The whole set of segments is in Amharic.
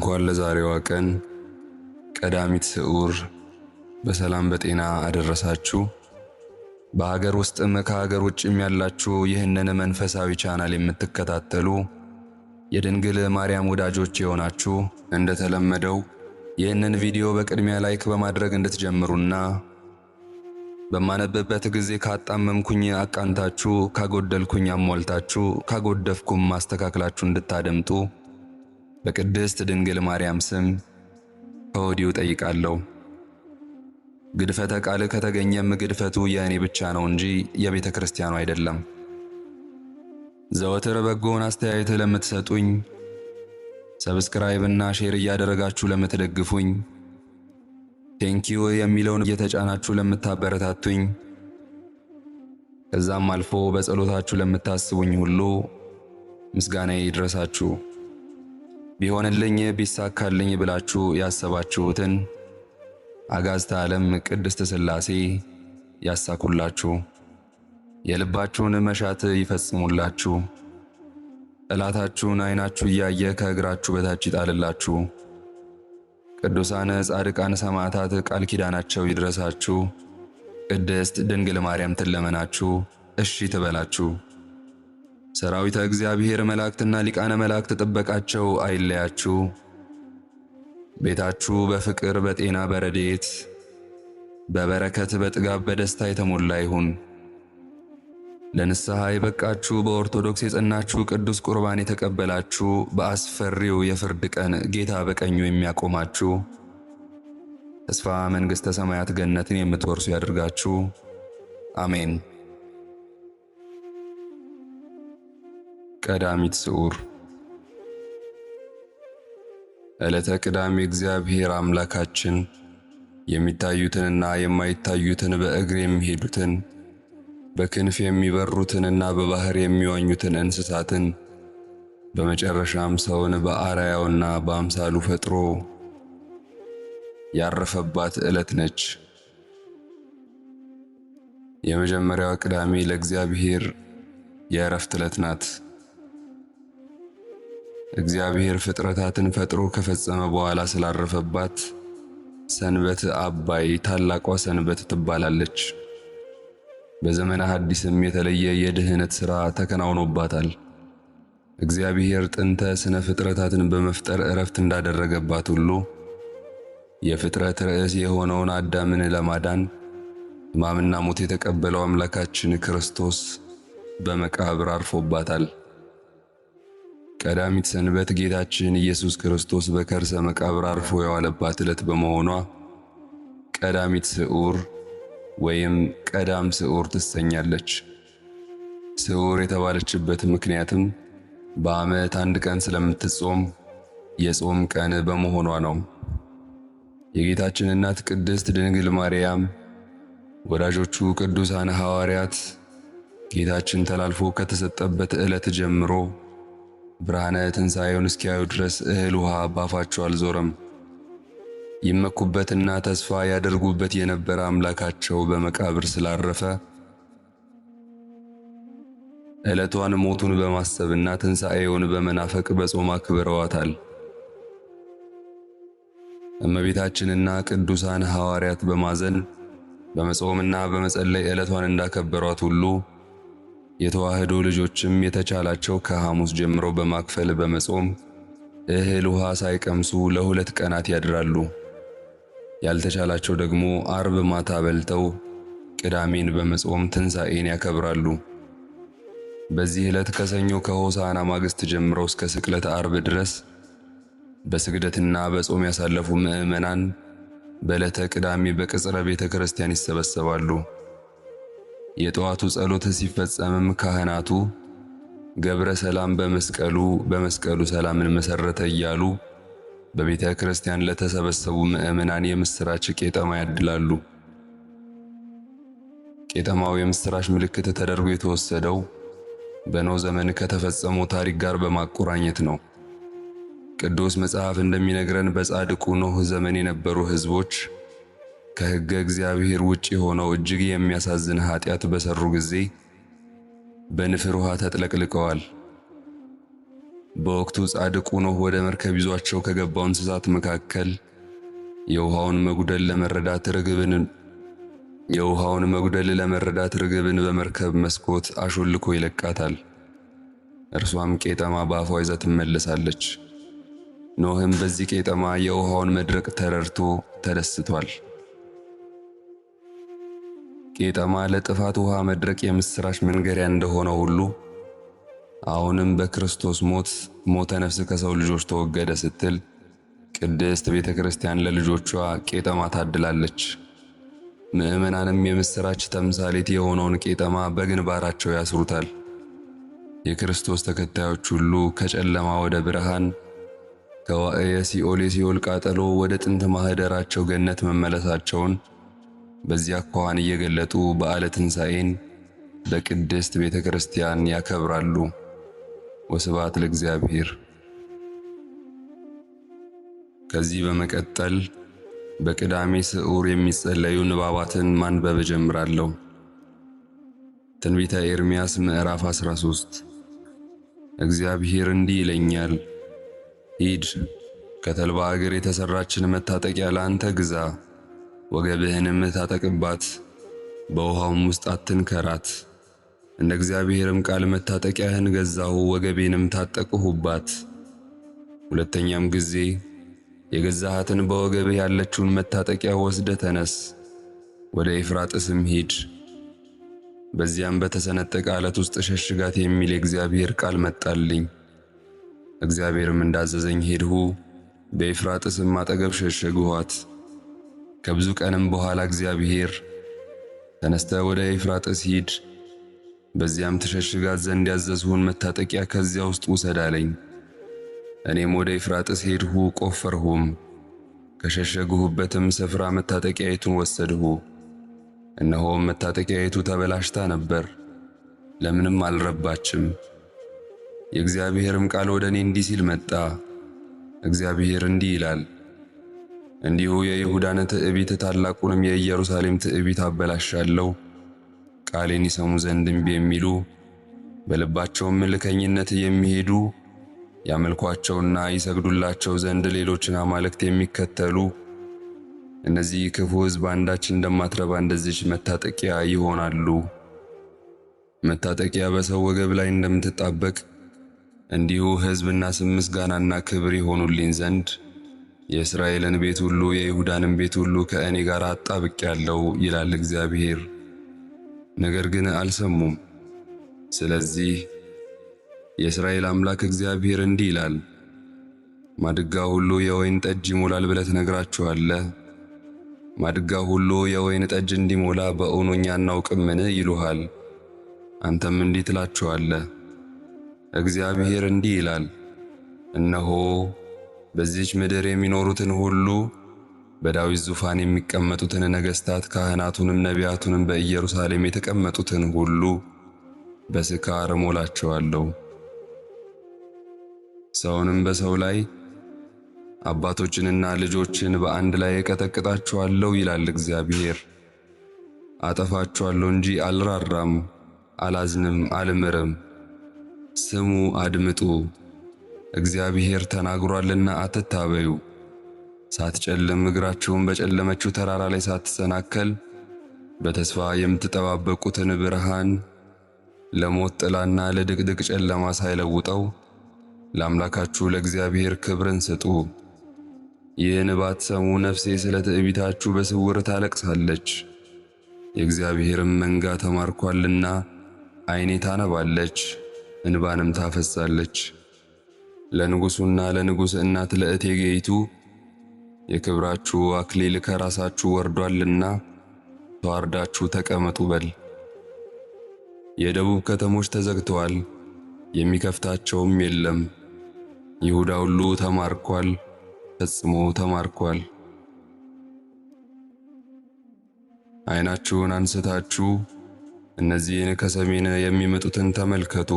እንኳን ለዛሬዋ ቀን ቀዳሚት ስዑር በሰላም በጤና አደረሳችሁ። በሀገር ውስጥም ከሀገር ውጭም ያላችሁ ይህንን መንፈሳዊ ቻናል የምትከታተሉ የድንግል ማርያም ወዳጆች የሆናችሁ እንደተለመደው ይህንን ቪዲዮ በቅድሚያ ላይክ በማድረግ እንድትጀምሩና በማነበበት ጊዜ ካጣመምኩኝ አቃንታችሁ ካጎደልኩኝ አሟልታችሁ ካጎደፍኩም ማስተካከላችሁ እንድታደምጡ በቅድስት ድንግል ማርያም ስም ከወዲሁ ጠይቃለሁ። ግድፈተ ቃል ከተገኘም ግድፈቱ የእኔ ብቻ ነው እንጂ የቤተ ክርስቲያኑ አይደለም። ዘወትር በጎን አስተያየት ለምትሰጡኝ፣ ሰብስክራይብ እና ሼር እያደረጋችሁ ለምትደግፉኝ፣ ቴንኪዩ የሚለውን እየተጫናችሁ ለምታበረታቱኝ፣ ከዛም አልፎ በጸሎታችሁ ለምታስቡኝ ሁሉ ምስጋናዬ ይድረሳችሁ። ቢሆንልኝ ቢሳካልኝ ብላችሁ ያሰባችሁትን አጋዕዝተ ዓለም ቅድስት ሥላሴ ያሳኩላችሁ፣ የልባችሁን መሻት ይፈጽሙላችሁ፣ ጠላታችሁን ዓይናችሁ እያየ ከእግራችሁ በታች ይጣልላችሁ። ቅዱሳን ጻድቃን ሰማዕታት ቃል ኪዳናቸው ይድረሳችሁ። ቅድስት ድንግል ማርያም ትለመናችሁ፣ እሺ ትበላችሁ። ሰራዊተ እግዚአብሔር መላእክትና ሊቃነ መላእክት ጥበቃቸው አይለያችሁ። ቤታችሁ በፍቅር በጤና በረድኤት በበረከት በጥጋብ በደስታ የተሞላ ይሁን። ለንስሐ የበቃችሁ በኦርቶዶክስ የጸናችሁ ቅዱስ ቁርባን የተቀበላችሁ በአስፈሪው የፍርድ ቀን ጌታ በቀኙ የሚያቆማችሁ ተስፋ መንግሥተ ሰማያት ገነትን የምትወርሱ ያድርጋችሁ። አሜን። ቀዳሚት ስዑር። ዕለተ ቅዳሜ እግዚአብሔር አምላካችን የሚታዩትንና የማይታዩትን በእግር የሚሄዱትን በክንፍ የሚበሩትንና በባህር የሚዋኙትን እንስሳትን በመጨረሻም ሰውን በአርአያውና በአምሳሉ ፈጥሮ ያረፈባት ዕለት ነች። የመጀመሪያዋ ቅዳሜ ለእግዚአብሔር የዕረፍት ዕለት ናት። እግዚአብሔር ፍጥረታትን ፈጥሮ ከፈጸመ በኋላ ስላረፈባት ሰንበት አባይ ታላቋ ሰንበት ትባላለች። በዘመነ ሐዲስም የተለየ የድህነት ሥራ ተከናውኖባታል። እግዚአብሔር ጥንተ ስነ ፍጥረታትን በመፍጠር ዕረፍት እንዳደረገባት ሁሉ የፍጥረት ርዕስ የሆነውን አዳምን ለማዳን ሕማምና ሞት የተቀበለው አምላካችን ክርስቶስ በመቃብር አርፎባታል። ቀዳሚት ሰንበት ጌታችን ኢየሱስ ክርስቶስ በከርሰ መቃብር አርፎ የዋለባት ዕለት በመሆኗ ቀዳሚት ስዑር ወይም ቀዳም ስዑር ትሰኛለች። ስዑር የተባለችበት ምክንያትም በዓመት አንድ ቀን ስለምትጾም የጾም ቀን በመሆኗ ነው። የጌታችን እናት ቅድስት ድንግል ማርያም ወዳጆቹ ቅዱሳን ሐዋርያት ጌታችን ተላልፎ ከተሰጠበት ዕለት ጀምሮ ብርሃነ ትንሣኤውን እስኪያዩ ድረስ እህል ውሃ ባፋቸው አልዞረም። ይመኩበትና ተስፋ ያደርጉበት የነበረ አምላካቸው በመቃብር ስላረፈ ዕለቷን ሞቱን በማሰብና ትንሣኤውን በመናፈቅ በጾም አክብረዋታል። እመቤታችንና ቅዱሳን ሐዋርያት በማዘን በመጾምና በመጸለይ ዕለቷን እንዳከበሯት ሁሉ የተዋህዶ ልጆችም የተቻላቸው ከሐሙስ ጀምሮ በማክፈል በመጾም እህል ውሃ ሳይቀምሱ ለ2 ቀናት ያድራሉ። ያልተቻላቸው ደግሞ አርብ ማታ በልተው ቅዳሜን በመጾም ትንሣኤን ያከብራሉ። በዚህ ዕለት ከሰኞ ከሆሳዕና ማግስት ጀምሮ እስከ ስቅለት አርብ ድረስ በስግደትና በጾም ያሳለፉ ምዕመናን በዕለተ ቅዳሜ በቅጽረ ቤተ ክርስቲያን ይሰበሰባሉ። የጠዋቱ ጸሎት ሲፈጸምም ካህናቱ ገብረ ሰላም በመስቀሉ ሰላምን መሰረተ እያሉ በቤተ ክርስቲያን ለተሰበሰቡ ምዕመናን የምስራች ቄጠማ ያድላሉ። ቄጠማው የምስራች ምልክት ተደርጎ የተወሰደው በኖህ ዘመን ከተፈጸመው ታሪክ ጋር በማቆራኘት ነው። ቅዱስ መጽሐፍ እንደሚነግረን በጻድቁ ኖህ ዘመን የነበሩ ሕዝቦች ከሕገ እግዚአብሔር ውጪ ሆነው እጅግ የሚያሳዝን ኃጢአት በሰሩ ጊዜ በንፍር ውሃ ተጥለቅልቀዋል። በወቅቱ ጻድቁ ኖህ ወደ መርከብ ይዟቸው ከገባው እንስሳት መካከል የውሃውን መጉደል ለመረዳት ርግብን በመርከብ መስኮት አሾልኮ ይለቃታል። እርሷም ቄጠማ በአፏ ይዛ ትመለሳለች። ኖህም በዚህ ቄጠማ የውሃውን መድረቅ ተረድቶ ተደስቷል። ቄጠማ ለጥፋት ውሃ መድረቅ የምስራች መንገሪያ እንደሆነ ሁሉ አሁንም በክርስቶስ ሞተ ነፍስ ከሰው ልጆች ተወገደ ስትል ቅድስት ቤተ ክርስቲያን ለልጆቿ ቄጠማ ታድላለች። ምእመናንም የምስራች ተምሳሌት የሆነውን ቄጠማ በግንባራቸው ያስሩታል። የክርስቶስ ተከታዮች ሁሉ ከጨለማ ወደ ብርሃን፣ ከዋዕየ ሲኦል የሲኦል ቃጠሎ ወደ ጥንት ማህደራቸው ገነት መመለሳቸውን በዚያ አኳኋን እየገለጡ በዓለ ትንሣኤን በቅድስት ቤተ ክርስቲያን ያከብራሉ። ወስብሐት ለእግዚአብሔር። ከዚህ በመቀጠል በቅዳሜ ስዑር የሚጸለዩ ንባባትን ማንበብ ጀምራለሁ። ትንቢተ ኤርምያስ ምዕራፍ 13። እግዚአብሔር እንዲህ ይለኛል፣ ሂድ ከተልባ እግር የተሰራችን መታጠቂያ ለአንተ ግዛ፣ ወገብህንም ታጠቅባት፣ በውሃውም ውስጥ አትንከራት። እንደ እግዚአብሔርም ቃል መታጠቂያህን ገዛሁ፣ ወገቤንም ታጠቅሁባት። ሁለተኛም ጊዜ የገዛሃትን በወገብህ ያለችውን መታጠቂያ ወስደህ ተነስ፣ ወደ ኤፍራጥስም ሂድ፣ በዚያም በተሰነጠቀ ዓለት ውስጥ ሸሽጋት የሚል የእግዚአብሔር ቃል መጣልኝ። እግዚአብሔርም እንዳዘዘኝ ሄድሁ፣ በኤፍራጥስም አጠገብ ሸሸግኋት። ከብዙ ቀንም በኋላ እግዚአብሔር ተነስተህ ወደ ኤፍራጥስ ሂድ፣ በዚያም ትሸሽጋት ዘንድ ያዘዝሁን መታጠቂያ ከዚያ ውስጥ ውሰድ አለኝ። እኔም ወደ ኤፍራጥስ ሄድሁ፣ ቆፈርሁም፣ ከሸሸግሁበትም ስፍራ መታጠቂያይቱን ወሰድሁ። እነሆም መታጠቂያይቱ ተበላሽታ ነበር፣ ለምንም አልረባችም። የእግዚአብሔርም ቃል ወደ እኔ እንዲህ ሲል መጣ። እግዚአብሔር እንዲህ ይላል፣ እንዲሁ የይሁዳን ትዕቢት ታላቁንም የኢየሩሳሌም ትዕቢት አበላሻለሁ። ቃሌን ይሰሙ ዘንድ እምቢ የሚሉ በልባቸውም እልከኝነት የሚሄዱ ያመልኳቸውና ይሰግዱላቸው ዘንድ ሌሎችን አማልክት የሚከተሉ እነዚህ ክፉ ሕዝብ አንዳች እንደማትረባ እንደዚች መታጠቂያ ይሆናሉ። መታጠቂያ በሰው ወገብ ላይ እንደምትጣበቅ እንዲሁ ሕዝብና ስም ምስጋናና ክብር ይሆኑልኝ ዘንድ የእስራኤልን ቤት ሁሉ የይሁዳንም ቤት ሁሉ ከእኔ ጋር አጣብቄአለሁ ይላል እግዚአብሔር። ነገር ግን አልሰሙም። ስለዚህ የእስራኤል አምላክ እግዚአብሔር እንዲህ ይላል፣ ማድጋ ሁሉ የወይን ጠጅ ይሞላል ብለህ ትነግራቸዋለህ። ማድጋ ሁሉ የወይን ጠጅ እንዲሞላ በእውኑ እኛ አናውቅምን ይሉሃል። አንተም እንዲህ ትላቸዋለህ፣ እግዚአብሔር እንዲህ ይላል፣ እነሆ በዚች ምድር የሚኖሩትን ሁሉ በዳዊት ዙፋን የሚቀመጡትን ነገሥታት ካህናቱንም ነቢያቱንም በኢየሩሳሌም የተቀመጡትን ሁሉ በስካር እሞላቸዋለሁ። ሰውንም በሰው ላይ አባቶችንና ልጆችን በአንድ ላይ እቀጠቅጣቸዋለሁ ይላል እግዚአብሔር። አጠፋቸዋለሁ እንጂ አልራራም፣ አላዝንም፣ አልምርም። ስሙ አድምጡ፣ እግዚአብሔር ተናግሯልና አትታበዩ። ሳትጨልም እግራችሁን በጨለመችው ተራራ ላይ ሳትሰናከል በተስፋ የምትጠባበቁትን ብርሃን ለሞት ጥላና ለድቅድቅ ጨለማ ሳይለውጠው ለአምላካችሁ ለእግዚአብሔር ክብርን ስጡ። ይህን ባትሰሙ ነፍሴ ስለ ትዕቢታችሁ በስውር ታለቅሳለች። የእግዚአብሔርም መንጋ ተማርኳልና ዓይኔ ታነባለች፣ እንባንም ታፈሳለች። ለንጉሡና ለንጉሥ እናት ለእቴጌይቱ የክብራችሁ አክሊል ከራሳችሁ ወርዷልና ተዋርዳችሁ ተቀመጡ በል። የደቡብ ከተሞች ተዘግተዋል፣ የሚከፍታቸውም የለም። ይሁዳ ሁሉ ተማርኳል፣ ፈጽሞ ተማርኳል። ዓይናችሁን አንስታችሁ እነዚህን ከሰሜን የሚመጡትን ተመልከቱ።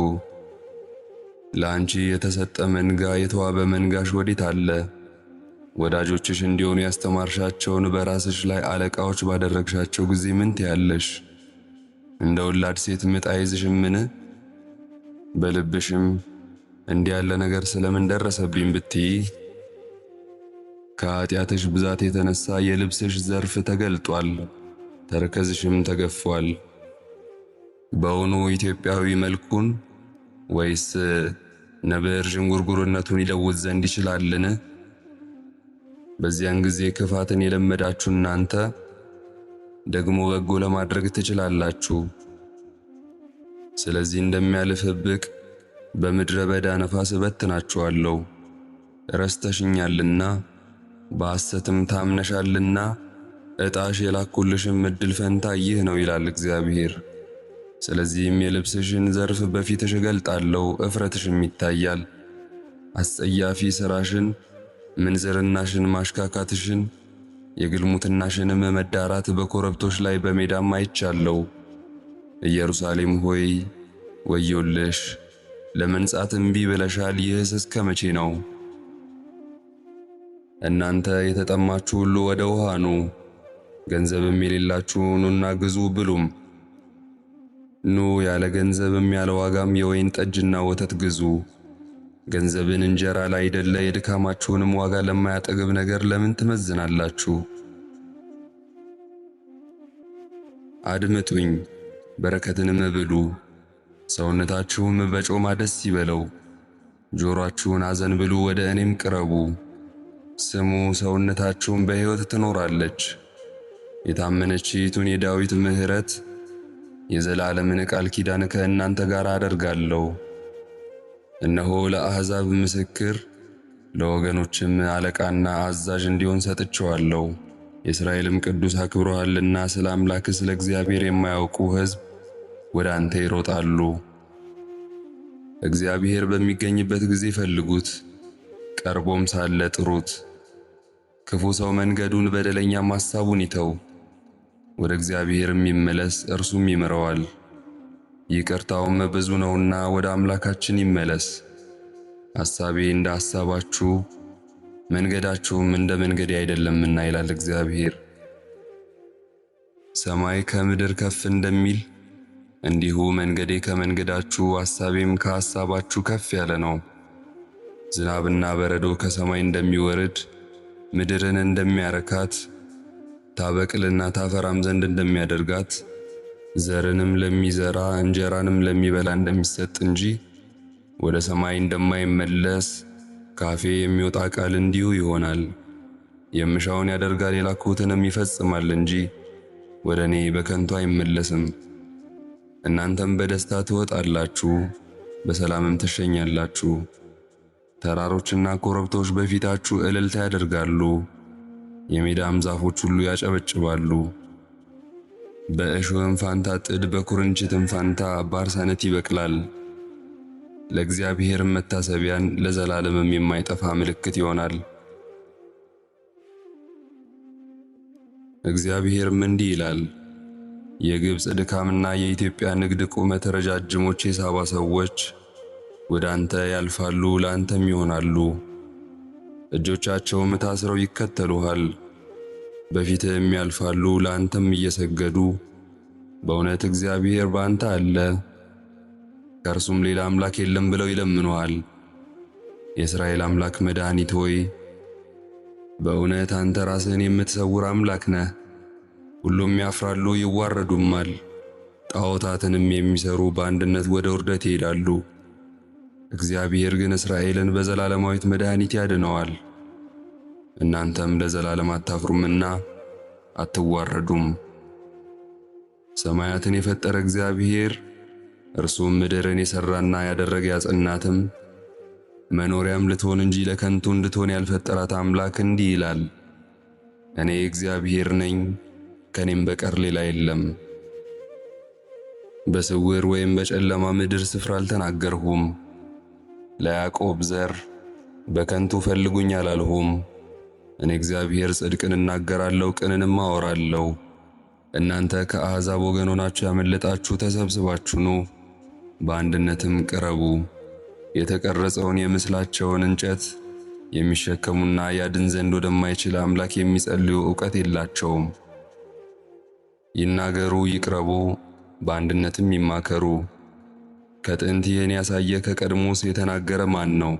ለአንቺ የተሰጠ መንጋ የተዋበ መንጋሽ ወዴት አለ? ወዳጆችሽ እንዲሆኑ ያስተማርሻቸውን በራስሽ ላይ አለቃዎች ባደረግሻቸው ጊዜ ምን ትያለሽ? እንደ ወላድ ሴት ምጥ አይዝሽምን? በልብሽም እንዲህ ያለ ነገር ስለምን ደረሰብኝ ብትይ ከኃጢአትሽ ብዛት የተነሳ የልብስሽ ዘርፍ ተገልጧል፣ ተረከዝሽም ተገፏል። በውኑ ኢትዮጵያዊ መልኩን ወይስ ነብር ዥንጉርጉርነቱን ይለውጥ ዘንድ ይችላልን? በዚያን ጊዜ ክፋትን የለመዳችሁ እናንተ ደግሞ በጎ ለማድረግ ትችላላችሁ። ስለዚህ እንደሚያልፍ እብቅ በምድረ በዳ ነፋስ እበትናችኋለሁ። ረስተሽኛልና በሐሰትም ታምነሻልና ዕጣሽ የላኩልሽም ዕድል ፈንታ ይህ ነው ይላል እግዚአብሔር። ስለዚህም የልብስሽን ዘርፍ በፊትሽ እገልጣለሁ፣ እፍረትሽም ይታያል። አስጸያፊ ሥራሽን፣ ምንዝርናሽን፣ ማሽካካትሽን፣ የግልሙትናሽንም መዳራት በኮረብቶች ላይ በሜዳም አይቻለሁ። ኢየሩሳሌም ሆይ ወዮልሽ! ለመንጻት እምቢ ብለሻል። ይህስ እስከ መቼ ነው? እናንተ የተጠማችሁ ሁሉ ወደ ውሃ ኑ፣ ገንዘብም የሌላችሁ ኑና ግዙ ብሉም። ኑ ያለ ገንዘብም ያለ ዋጋም የወይን ጠጅና ወተት ግዙ። ገንዘብን እንጀራ ላይደለ የድካማችሁንም ዋጋ ለማያጠግብ ነገር ለምን ትመዝናላችሁ? አድምጡኝ፣ በረከትንም ብሉ፣ ሰውነታችሁም በጮማ ደስ ይበለው። ጆሮአችሁን አዘንብሉ፣ ወደ እኔም ቅረቡ። ስሙ፣ ሰውነታችሁም በሕይወት ትኖራለች። የታመነችይቱን የዳዊት ምሕረት የዘላለምን ቃል ኪዳን ከእናንተ ጋር አደርጋለሁ። እነሆ ለአሕዛብ ምስክር ለወገኖችም አለቃና አዛዥ እንዲሆን ሰጥቼዋለሁ። የእስራኤልም ቅዱስ አክብሮሃልና ስለ አምላክ ስለ እግዚአብሔር የማያውቁ ሕዝብ ወደ አንተ ይሮጣሉ። እግዚአብሔር በሚገኝበት ጊዜ ፈልጉት፣ ቀርቦም ሳለ ጥሩት። ክፉ ሰው መንገዱን በደለኛም ሐሳቡን ይተው፣ ወደ እግዚአብሔርም ይመለስ፣ እርሱም ይምረዋል። ይቅርታውም ብዙ ነውና ወደ አምላካችን ይመለስ። ሐሳቤ እንደ ሐሳባችሁ መንገዳችሁም እንደ መንገዴ አይደለምና ይላል እግዚአብሔር። ሰማይ ከምድር ከፍ እንደሚል እንዲሁ መንገዴ ከመንገዳችሁ ሐሳቤም ከሐሳባችሁ ከፍ ያለ ነው። ዝናብና በረዶ ከሰማይ እንደሚወርድ ምድርን እንደሚያረካት ታበቅልና ታፈራም ዘንድ እንደሚያደርጋት ዘርንም ለሚዘራ እንጀራንም ለሚበላ እንደሚሰጥ እንጂ ወደ ሰማይ እንደማይመለስ ካፌ የሚወጣ ቃል እንዲሁ ይሆናል። የምሻውን ያደርጋል የላኩትንም ይፈጽማል እንጂ ወደ እኔ በከንቱ አይመለስም። እናንተም በደስታ ትወጣላችሁ፣ በሰላምም ትሸኛላችሁ። ተራሮችና ኮረብቶች በፊታችሁ እልልታ ያደርጋሉ፣ የሜዳም ዛፎች ሁሉ ያጨበጭባሉ። በእሾህም ፋንታ ጥድ፣ በኩርንችትም ፋንታ ባርሳነት ይበቅላል። ለእግዚአብሔርም መታሰቢያን ለዘላለምም የማይጠፋ ምልክት ይሆናል። እግዚአብሔርም እንዲህ ይላል፣ የግብፅ ድካምና የኢትዮጵያ ንግድ ቁመት ረጃጅሞች የሳባ ሰዎች ወደ አንተ ያልፋሉ፣ ለአንተም ይሆናሉ። እጆቻቸውም ታስረው ይከተሉሃል፣ በፊትህም ያልፋሉ፣ ለአንተም እየሰገዱ በእውነት እግዚአብሔር በአንተ አለ፣ ከእርሱም ሌላ አምላክ የለም ብለው ይለምኑሃል። የእስራኤል አምላክ መድኃኒት ሆይ በእውነት አንተ ራስህን የምትሰውር አምላክ ነህ። ሁሉም ያፍራሉ ይዋረዱማል፣ ጣዖታትንም የሚሰሩ በአንድነት ወደ ውርደት ይሄዳሉ። እግዚአብሔር ግን እስራኤልን በዘላለማዊት መድኃኒት ያድነዋል። እናንተም ለዘላለም አታፍሩምና አትዋረዱም። ሰማያትን የፈጠረ እግዚአብሔር እርሱም ምድርን የሠራና ያደረገ ያጸናትም መኖሪያም ልትሆን እንጂ ለከንቱ እንድትሆን ያልፈጠራት አምላክ እንዲህ ይላል፣ እኔ እግዚአብሔር ነኝ፣ ከኔም በቀር ሌላ የለም። በስውር ወይም በጨለማ ምድር ስፍራ አልተናገርሁም። ለያዕቆብ ዘር በከንቱ ፈልጉኝ አላልሁም። እኔ እግዚአብሔር ጽድቅን እናገራለሁ፣ ቅንንም አወራለሁ። እናንተ ከአሕዛብ ወገን ሆናችሁ ያመለጣችሁ ተሰብስባችሁ ኑ፣ በአንድነትም ቅረቡ። የተቀረጸውን የምስላቸውን እንጨት የሚሸከሙና ያድን ዘንድ ወደማይችል አምላክ የሚጸልዩ ዕውቀት የላቸውም። ይናገሩ፣ ይቅረቡ፣ በአንድነትም ይማከሩ። ከጥንት ይህን ያሳየ ከቀድሞስ የተናገረ ማን ነው?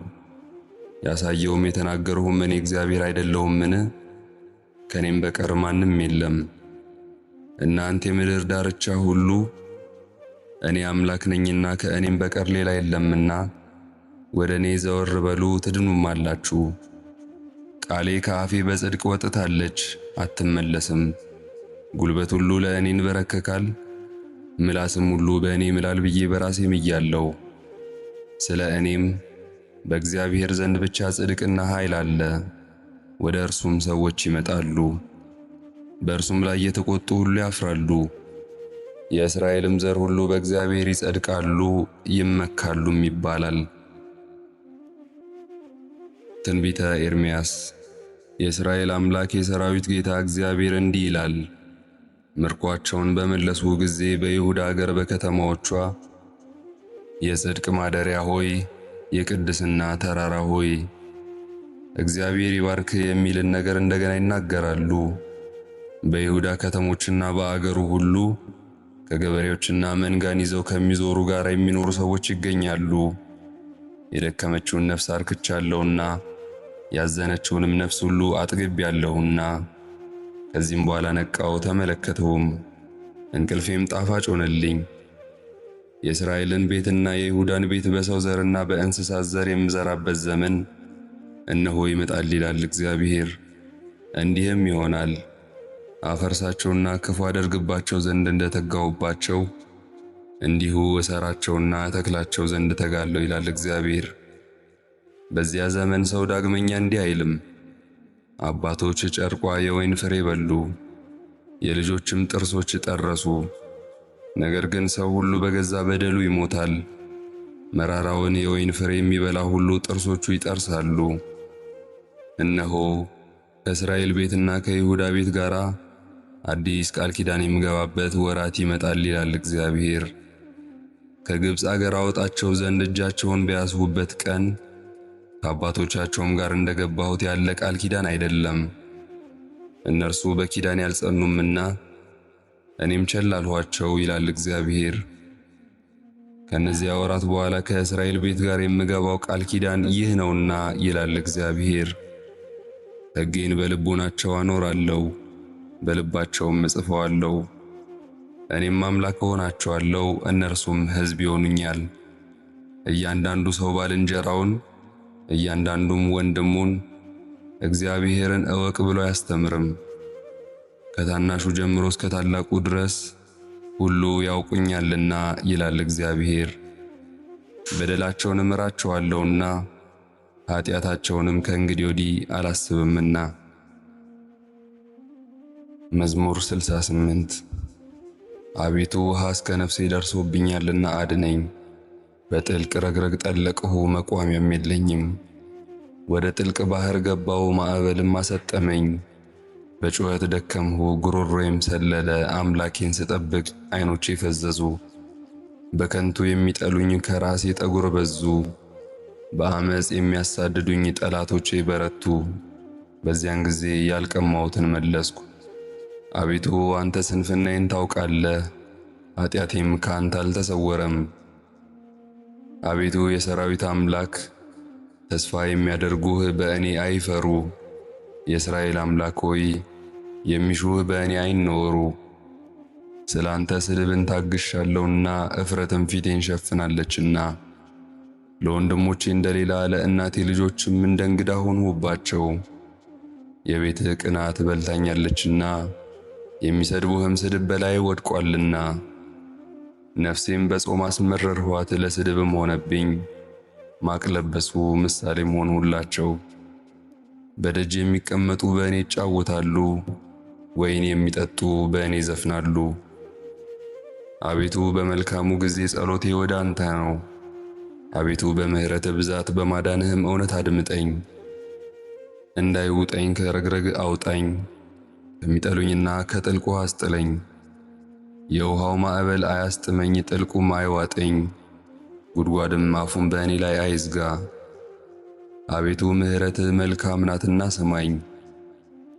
ያሳየውም የተናገርሁም እኔ እግዚአብሔር አይደለሁምን? ከኔም በቀር ማንም የለም። እናንተ የምድር ዳርቻ ሁሉ እኔ አምላክ ነኝና ከእኔም በቀር ሌላ የለምና ወደ እኔ ዘወር በሉ ትድኑማላችሁ። ቃሌ ከአፌ በጽድቅ ወጥታለች አትመለስም። ጉልበት ሁሉ ለእኔ ይንበረከካል፣ ምላስም ሁሉ በእኔ ይምላል ብዬ በራሴ ምያለሁ። ስለ እኔም በእግዚአብሔር ዘንድ ብቻ ጽድቅና ኃይል አለ። ወደ እርሱም ሰዎች ይመጣሉ፣ በእርሱም ላይ የተቆጡ ሁሉ ያፍራሉ። የእስራኤልም ዘር ሁሉ በእግዚአብሔር ይጸድቃሉ ይመካሉም ይባላል። ትንቢተ ኤርምያስ። የእስራኤል አምላክ የሰራዊት ጌታ እግዚአብሔር እንዲህ ይላል፣ ምርኳቸውን በመለሱ ጊዜ በይሁዳ አገር በከተማዎቿ የጽድቅ ማደሪያ ሆይ፣ የቅድስና ተራራ ሆይ፣ እግዚአብሔር ይባርክ የሚልን ነገር እንደገና ይናገራሉ። በይሁዳ ከተሞችና በአገሩ ሁሉ ከገበሬዎችና መንጋን ይዘው ከሚዞሩ ጋር የሚኖሩ ሰዎች ይገኛሉ። የደከመችውን ነፍስ አርክቻለሁና ያዘነችውንም ነፍስ ሁሉ አጥግቤያለሁና። ከዚህም በኋላ ነቃው ተመለከተውም፣ እንቅልፌም ጣፋጭ ሆነልኝ። የእስራኤልን ቤትና የይሁዳን ቤት በሰው ዘርና በእንስሳት ዘር የምዘራበት ዘመን እነሆ ይመጣል ይላል እግዚአብሔር። እንዲህም ይሆናል፣ አፈርሳቸውና ክፉ አደርግባቸው ዘንድ እንደተጋውባቸው እንዲሁ እሰራቸውና ተክላቸው ዘንድ ተጋለው ይላል እግዚአብሔር። በዚያ ዘመን ሰው ዳግመኛ እንዲህ አይልም፣ አባቶች ጨርቋ የወይን ፍሬ በሉ፣ የልጆችም ጥርሶች ጠረሱ። ነገር ግን ሰው ሁሉ በገዛ በደሉ ይሞታል። መራራውን የወይን ፍሬ የሚበላ ሁሉ ጥርሶቹ ይጠርሳሉ። እነሆ ከእስራኤል ቤትና ከይሁዳ ቤት ጋር አዲስ ቃል ኪዳን የምገባበት ወራት ይመጣል ይላል እግዚአብሔር። ከግብፅ አገር አወጣቸው ዘንድ እጃቸውን በያዝሁበት ቀን ከአባቶቻቸውም ጋር እንደገባሁት ያለ ቃል ኪዳን አይደለም። እነርሱ በኪዳን ያልጸኑምና እኔም ቸል አልኋቸው ይላል እግዚአብሔር። ከነዚያ ወራት በኋላ ከእስራኤል ቤት ጋር የምገባው ቃል ኪዳን ይህ ነውና ይላል እግዚአብሔር። ሕጌን በልቡናቸው አኖራለሁ፣ በልባቸውም እጽፈዋለሁ። እኔም አምላክ እሆናቸዋለሁ፣ እነርሱም ሕዝብ ይሆኑኛል። እያንዳንዱ ሰው ባልንጀራውን እያንዳንዱም ወንድሙን እግዚአብሔርን እወቅ ብሎ አያስተምርም። ከታናሹ ጀምሮ እስከ ታላቁ ድረስ ሁሉ ያውቁኛልና ይላል እግዚአብሔር። በደላቸውን እምራቸዋለሁና ኃጢአታቸውንም ከእንግዲህ ወዲህ አላስብምና። መዝሙር 68 አቤቱ ውሃ እስከ ነፍሴ ደርሶብኛልና አድነኝ። በጥልቅ ረግረግ ጠለቅሁ መቋሚያም የለኝም። ወደ ጥልቅ ባህር ገባው ማዕበልም አሰጠመኝ። በጩኸት ደከምሁ ጉሮሮዬም ሰለለ። አምላኬን ስጠብቅ ዓይኖቼ ፈዘዙ። በከንቱ የሚጠሉኝ ከራሴ ጠጉር በዙ። በአመፅ የሚያሳድዱኝ ጠላቶቼ በረቱ። በዚያን ጊዜ ያልቀማሁትን መለስኩ። አቤቱ አንተ ስንፍናዬን ታውቃለህ፣ ኃጢአቴም ከአንተ አልተሰወረም። አቤቱ የሰራዊት አምላክ ተስፋ የሚያደርጉህ በእኔ አይፈሩ። የእስራኤል አምላክ ሆይ የሚሹህ በእኔ አይነወሩ። ስለ አንተ ስድብን ታግሻለሁና እፍረትም ፊቴን ሸፍናለችና። ለወንድሞቼ እንደሌላ ለእናቴ ልጆችም እንደ እንግዳ ሆንሁባቸው። የቤትህ ቅናት በልታኛለችና የሚሰድቡህም ስድብ በላይ ወድቋልና። ነፍሴም በጾም አስመረርኋት፣ ለስድብም ሆነብኝ። ማቅ ለበሱ፣ ምሳሌም ሆንሁላቸው። በደጅ የሚቀመጡ በእኔ ይጫወታሉ፣ ወይን የሚጠጡ በእኔ ይዘፍናሉ። አቤቱ በመልካሙ ጊዜ ጸሎቴ ወደ አንተ ነው። አቤቱ በምሕረትህ ብዛት በማዳንህም እውነት አድምጠኝ። እንዳይውጠኝ ከረግረግ አውጣኝ፣ ከሚጠሉኝና ከጥልቁ አስጥለኝ። የውሃው ማዕበል አያስጥመኝ፣ ጥልቁም አይዋጠኝ፣ ጉድጓድም አፉን በእኔ ላይ አይዝጋ። አቤቱ ምሕረትህ መልካም ናትና ስማኝ፣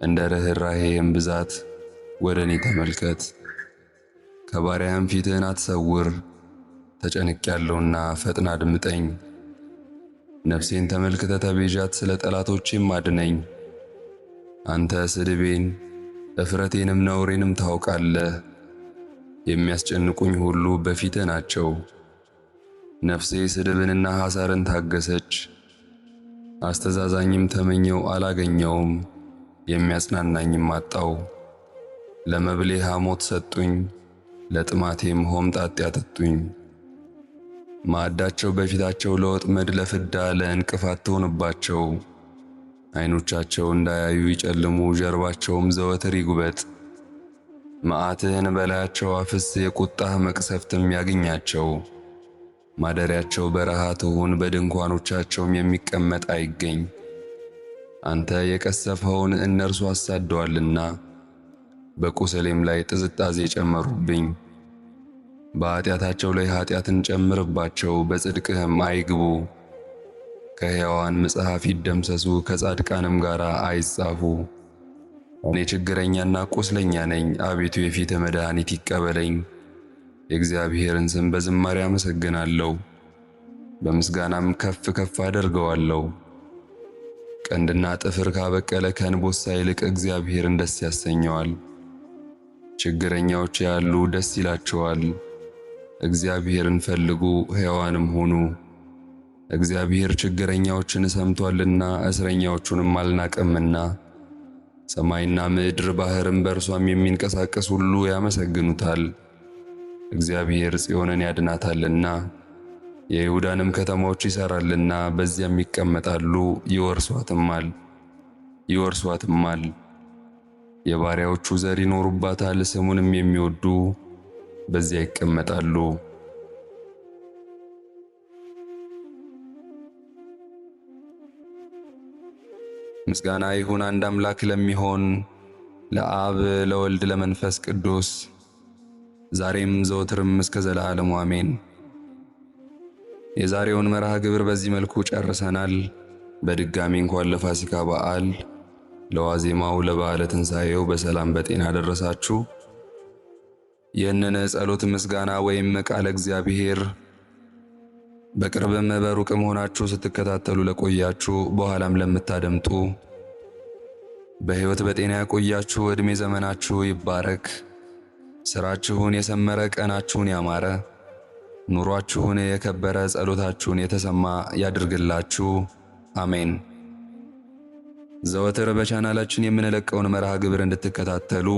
እንደ ርኅራኄህም ብዛት ወደ እኔ ተመልከት። ከባሪያህም ፊትህን አትሰውር፣ ተጨንቄያለሁና ፈጥና አድምጠኝ። ነፍሴን ተመልክተህ ተቤዣት፣ ስለ ጠላቶቼም አድነኝ። አንተ ስድቤን እፍረቴንም ነውሬንም ታውቃለህ። የሚያስጨንቁኝ ሁሉ በፊትህ ናቸው። ነፍሴ ስድብንና ሐሳርን ታገሰች። አስተዛዛኝም ተመኘው አላገኘውም፣ የሚያጽናናኝም አጣው። ለመብሌ ሐሞት ሰጡኝ፣ ለጥማቴም ሆምጣጤ አጠጡኝ። ማዕዳቸው በፊታቸው ለወጥመድ ለፍዳ ለእንቅፋት ትሆንባቸው። ዓይኖቻቸው እንዳያዩ ይጨልሙ፣ ጀርባቸውም ዘወትር ይጉበጥ። መዓትህን በላያቸው አፍስ፣ የቁጣህ መቅሰፍትም ያግኛቸው። ማደሪያቸው በረሃ ትሁን፣ በድንኳኖቻቸውም የሚቀመጥ አይገኝ። አንተ የቀሰፍኸውን እነርሱ አሳደዋልና በቁስሌም ላይ ጥዝጣዜ ጨመሩብኝ። በኃጢአታቸው ላይ ኃጢአትን ጨምርባቸው፣ በጽድቅህም አይግቡ። ከሕያዋን መጽሐፍ ይደምሰሱ፣ ከጻድቃንም ጋር አይጻፉ። እኔ ችግረኛና ቁስለኛ ነኝ፣ አቤቱ የፊትህ መድኃኒት ይቀበለኝ። የእግዚአብሔርን ስም በዝማሬ አመሰግናለሁ፣ በምስጋናም ከፍ ከፍ አደርገዋለሁ። ቀንድና ጥፍር ካበቀለ ከእንቦሳ ይልቅ እግዚአብሔርን ደስ ያሰኘዋል። ችግረኛዎች ያሉ ደስ ይላቸዋል። እግዚአብሔርን ፈልጉ ሕያዋንም ሁኑ። እግዚአብሔር ችግረኛዎችን ሰምቶአልና እስረኛዎቹንም አልናቀምና። ሰማይና ምድር ባሕርም በእርሷም የሚንቀሳቀስ ሁሉ ያመሰግኑታል። እግዚአብሔር ጽዮንን ያድናታልና የይሁዳንም ከተማዎች ይሠራልና፣ በዚያም ይቀመጣሉ ይወርሷትማል። የባሪያዎቹ ዘር ይኖሩባታል፣ ስሙንም የሚወዱ በዚያ ይቀመጣሉ። ምስጋና ይሁን አንድ አምላክ ለሚሆን ለአብ ለወልድ ለመንፈስ ቅዱስ ዛሬም ዘወትርም እስከ ዘላለሙ አሜን። የዛሬውን መርሃ ግብር በዚህ መልኩ ጨርሰናል። በድጋሚ እንኳን ለፋሲካ በዓል ለዋዜማው ለበዓለ ትንሣኤው በሰላም በጤና ደረሳችሁ። ይህንን ጸሎት ምስጋና ወይም ቃለ እግዚአብሔር በቅርብም በሩቅም ሆናችሁ ስትከታተሉ ለቆያችሁ በኋላም ለምታደምጡ በሕይወት በጤና ያቆያችሁ፣ ዕድሜ ዘመናችሁ ይባረክ። ሥራችሁን የሰመረ፣ ቀናችሁን ያማረ፣ ኑሯችሁን የከበረ፣ ጸሎታችሁን የተሰማ ያድርግላችሁ። አሜን። ዘወትር በቻናላችን የምንለቀውን መርሃ ግብር እንድትከታተሉ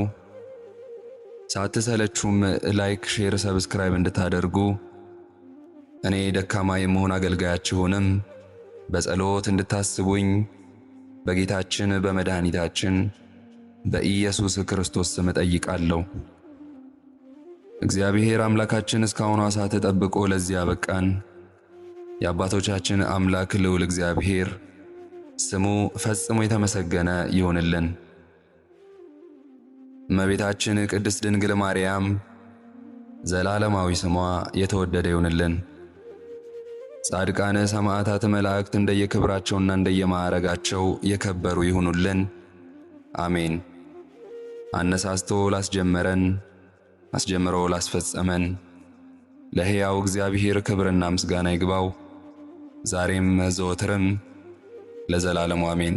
ሳትሰለቹም ላይክ፣ ሼር፣ ሰብስክራይብ እንድታደርጉ እኔ ደካማ የመሆን አገልጋያችሁንም በጸሎት እንድታስቡኝ በጌታችን በመድኃኒታችን በኢየሱስ ክርስቶስ ስም እጠይቃለሁ። እግዚአብሔር አምላካችን እስካሁኗ ሰዓት ጠብቆ ለዚህ ያበቃን የአባቶቻችን አምላክ ልዑል እግዚአብሔር ስሙ ፈጽሞ የተመሰገነ ይሁንልን። እመቤታችን ቅድስት ድንግል ማርያም ዘላለማዊ ስሟ የተወደደ ይሁንልን። ጻድቃን ሰማዕታት መላእክት እንደየክብራቸውና እንደየማዕረጋቸው የከበሩ ይሁኑልን። አሜን። አነሳስቶ ላስጀመረን አስጀምሮ ላስፈጸመን ለሕያው እግዚአብሔር ክብርና ምስጋና ይግባው ዛሬም ዘወትርም ለዘላለሙ አሜን።